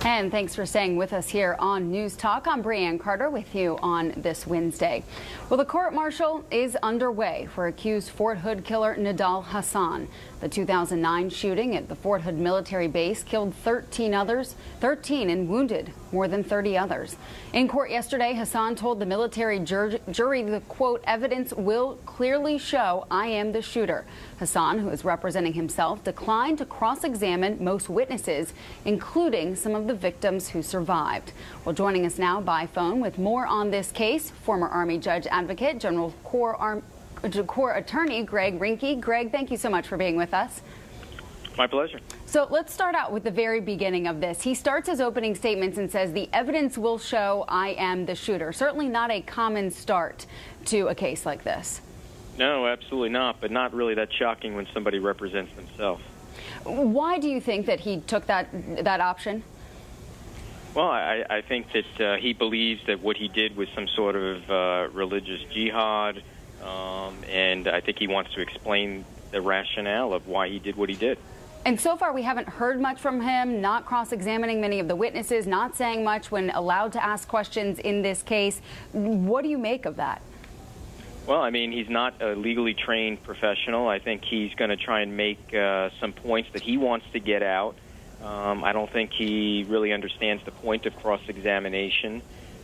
And thanks for staying with us here on News Talk. I'm Brianne Carter with you on this Wednesday. Well, the court-martial is underway for accused Fort Hood killer Nidal Hasan. The 2009 shooting at the Fort Hood military base killed 13 and wounded more than 30 others. In court yesterday, Hasan told the military jury the quote, "Evidence will clearly show I am the shooter." Hasan, who is representing himself, declined to cross-examine most witnesses, including some of the victims who survived. Well, joining us now by phone with more on this case, former Army Judge Advocate, General Corps Attorney Greg Rinckey. Greg, thank you so much for being with us. My pleasure. So let's start out with the very beginning of this. He starts his opening statements and says, "The evidence will show I am the shooter." Certainly not a common start to a case like this. No, absolutely not, but not really that shocking when somebody represents themselves. Why do you think that he took that option? Well, I think that he believes that what he did was some sort of religious jihad, and I think he wants to explain the rationale of why he did what he did. And so far, we haven't heard much from him, not cross-examining many of the witnesses, not saying much when allowed to ask questions in this case. What do you make of that? Well, I mean, he's not a legally trained professional. I think he's going to try and make some points that he wants to get out. I don't think he really understands the point of cross-examination.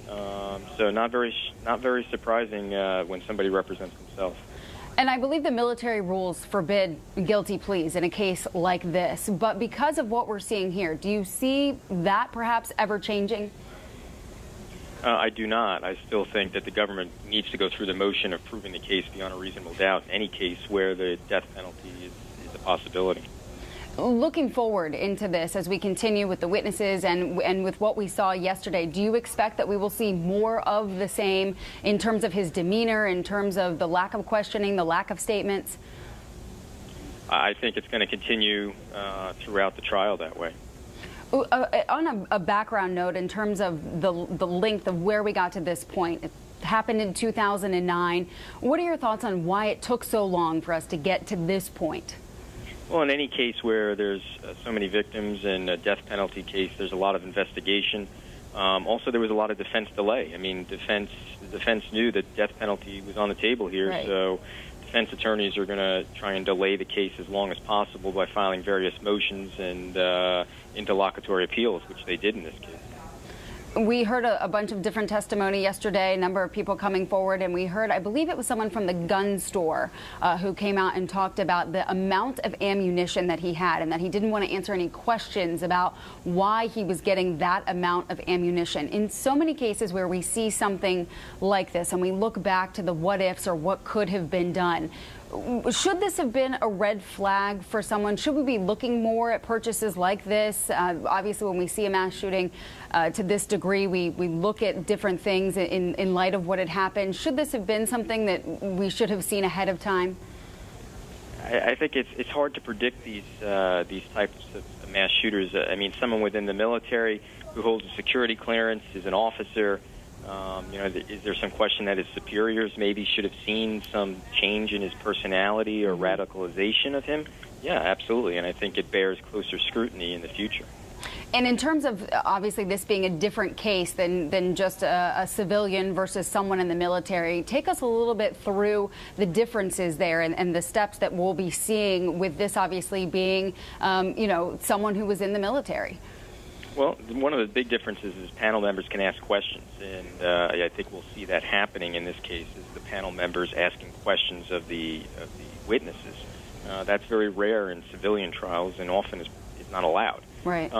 So not very surprising when somebody represents themselves. And I believe the military rules forbid guilty pleas in a case like this. But because of what we're seeing here, do you see that perhaps ever changing? I do not. I still think that the government needs to go through the motion of proving the case beyond a reasonable doubt in any case where the death penalty is a possibility. Looking forward into this as we continue with the witnesses and with what we saw yesterday, do you expect that we will see more of the same in terms of his demeanor, in terms of the lack of questioning, the lack of statements? I think it's going to continue throughout the trial that way. On a background note, in terms of the length of where we got to this point, it happened in 2009. What are your thoughts on why it took so long for us to get to this point? Well, in any case where there's so many victims in a death penalty case, there's a lot of investigation. Also, there was a lot of defense delay. I mean, the defense knew that death penalty was on the table here, right. So defense attorneys are going to try and delay the case as long as possible by filing various motions and interlocutory appeals, which they did in this case. We heard a bunch of different testimony yesterday, a number of people coming forward, and we heard, I believe it was someone from the gun store who came out and talked about the amount of ammunition that he had and that he didn't want to answer any questions about why he was getting that amount of ammunition. In so many cases where we see something like this and we look back to the what ifs or what could have been done, should this have been a red flag for someone? Should we be looking more at purchases like this? Obviously, when we see a mass shooting to this degree, we look at different things in light of what had happened. Should this have been something that we should have seen ahead of time? I think it's hard to predict these types of mass shooters. I mean, someone within the military who holds a security clearance is an officer. Is there some question that his superiors maybe should have seen some change in his personality or radicalization of him? Yeah, absolutely, and I think it bears closer scrutiny in the future. And in terms of, obviously, this being a different case than just a civilian versus someone in the military, take us a little bit through the differences there and the steps that we'll be seeing with this obviously being, someone who was in the military. Well, one of the big differences is panel members can ask questions, and I think we'll see that happening in this case, is the panel members asking questions of the witnesses. That's very rare in civilian trials and often is not allowed. Right.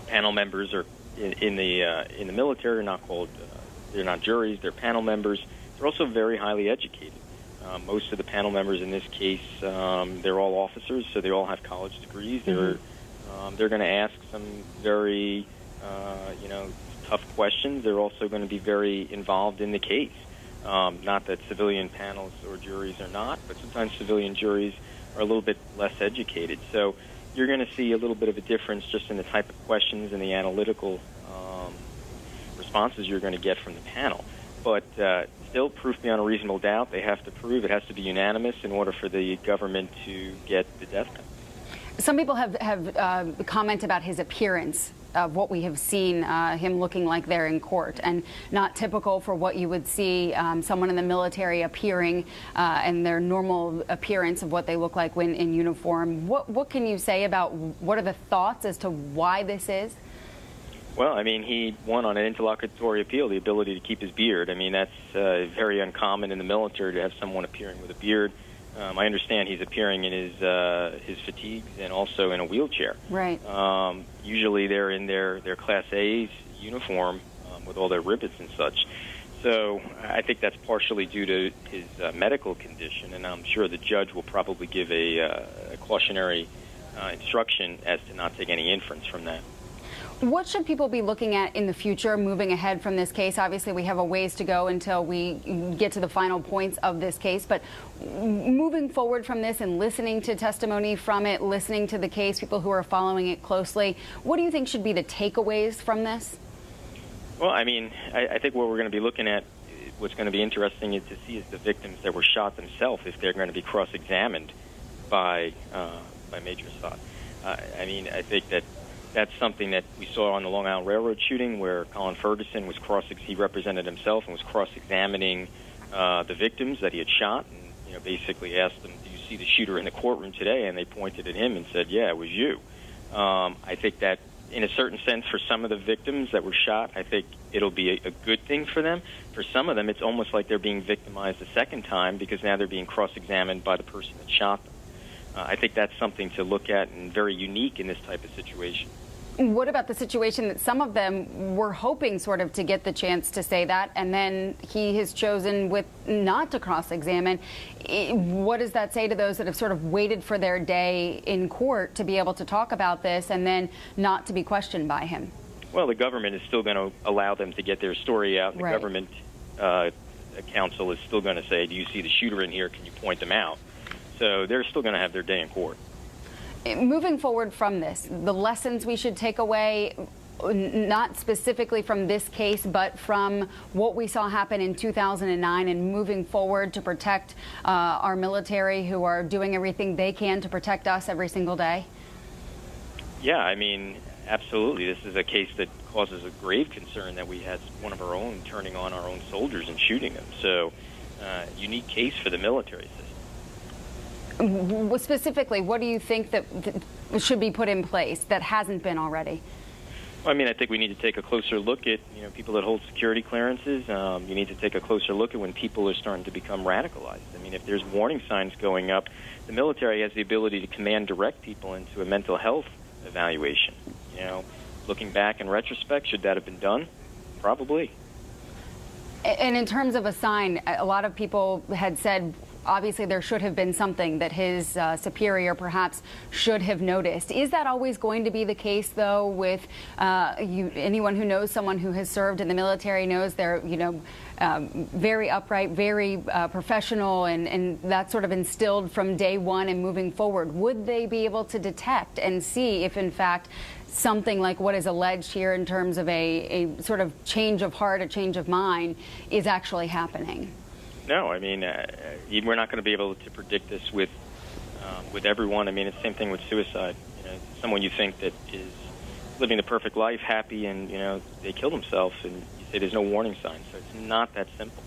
Panel members are in the military are not called, they're not juries, they're panel members. They're also very highly educated. Most of the panel members in this case, they're all officers, so they all have college degrees. They're going to ask some very, tough questions. They're also going to be very involved in the case. Not that civilian panels or juries are not, but sometimes civilian juries are a little bit less educated. So you're going to see a little bit of a difference just in the type of questions and the analytical responses you're going to get from the panel. But still, proof beyond a reasonable doubt, they have to prove. It has to be unanimous in order for the government to get the death penalty. Some people have commented about his appearance, of what we have seen him looking like there in court, and not typical for what you would see someone in the military appearing and their normal appearance of what they look like when in uniform. What can you say about what are the thoughts as to why this is? Well, I mean, he won on an interlocutory appeal the ability to keep his beard. I mean, that's very uncommon in the military to have someone appearing with a beard. I understand he's appearing in his fatigues and also in a wheelchair. Right. Usually they're in their Class A's uniform with all their ribbons and such. So I think that's partially due to his medical condition, and I'm sure the judge will probably give a cautionary instruction as to not take any inference from that. What should people be looking at in the future moving ahead from this case? Obviously, we have a ways to go until we get to the final points of this case, but moving forward from this and listening to testimony from it, listening to the case, people who are following it closely, what do you think should be the takeaways from this? Well, I mean, I think what we're going to be looking at, what's going to be interesting is to see is the victims that were shot themselves, if they're going to be cross-examined by Major Hasan. I mean, I think that's something that we saw on the Long Island Railroad shooting, where Colin Ferguson was he represented himself and was cross-examining the victims that he had shot, and basically asked them, "Do you see the shooter in the courtroom today?" And they pointed at him and said, "Yeah, it was you." I think that, in a certain sense, for some of the victims that were shot, I think it'll be a good thing for them. For some of them, it's almost like they're being victimized a second time because now they're being cross-examined by the person that shot them. I think that's something to look at and very unique in this type of situation. What about the situation that some of them were hoping sort of to get the chance to say that, and then he has chosen not to cross-examine? What does that say to those that have sort of waited for their day in court to be able to talk about this and then not to be questioned by him? Well, the government is still going to allow them to get their story out. And the government counsel is still going to say, "Do you see the shooter in here? Can you point them out?" So they're still going to have their day in court. Moving forward from this, the lessons we should take away, not specifically from this case, but from what we saw happen in 2009 and moving forward to protect our military, who are doing everything they can to protect us every single day? Yeah, I mean, absolutely. This is a case that causes a grave concern that we had one of our own turning on our own soldiers and shooting them. So, unique case for the military system. Specifically, what do you think that should be put in place that hasn't been already? Well, I mean, I think we need to take a closer look at people that hold security clearances. You need to take a closer look at when people are starting to become radicalized. I mean, if there's warning signs going up, the military has the ability to command direct people into a mental health evaluation. Looking back in retrospect, should that have been done? Probably. And in terms of a sign, a lot of people had said, obviously, there should have been something that his superior perhaps should have noticed. Is that always going to be the case, though, with anyone who knows someone who has served in the military knows they're, very upright, very professional, and that's sort of instilled from day one and moving forward? Would they be able to detect and see if, in fact, something like what is alleged here in terms of a sort of change of heart, a change of mind, is actually happening? No, I mean, we're not going to be able to predict this with everyone. I mean, it's the same thing with suicide. Someone you think that is living the perfect life, happy, and they kill themselves, and you say there's no warning signs. So it's not that simple.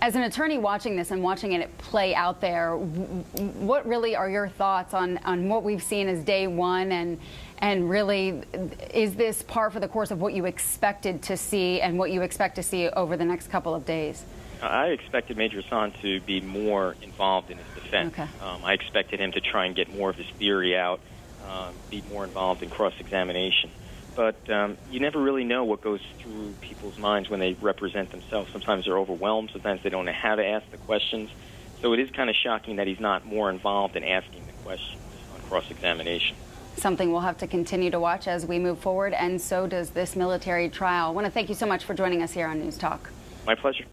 As an attorney watching this and watching it play out there, what really are your thoughts on what we've seen as day one, and really, is this par for the course of what you expected to see and what you expect to see over the next couple of days? I expected Major Hasan to be more involved in his defense. Okay. I expected him to try and get more of his theory out, be more involved in cross-examination. But you never really know what goes through people's minds when they represent themselves. Sometimes they're overwhelmed. Sometimes they don't know how to ask the questions. So it is kind of shocking that he's not more involved in asking the questions on cross-examination. Something we'll have to continue to watch as we move forward, and so does this military trial. I want to thank you so much for joining us here on News Talk. My pleasure.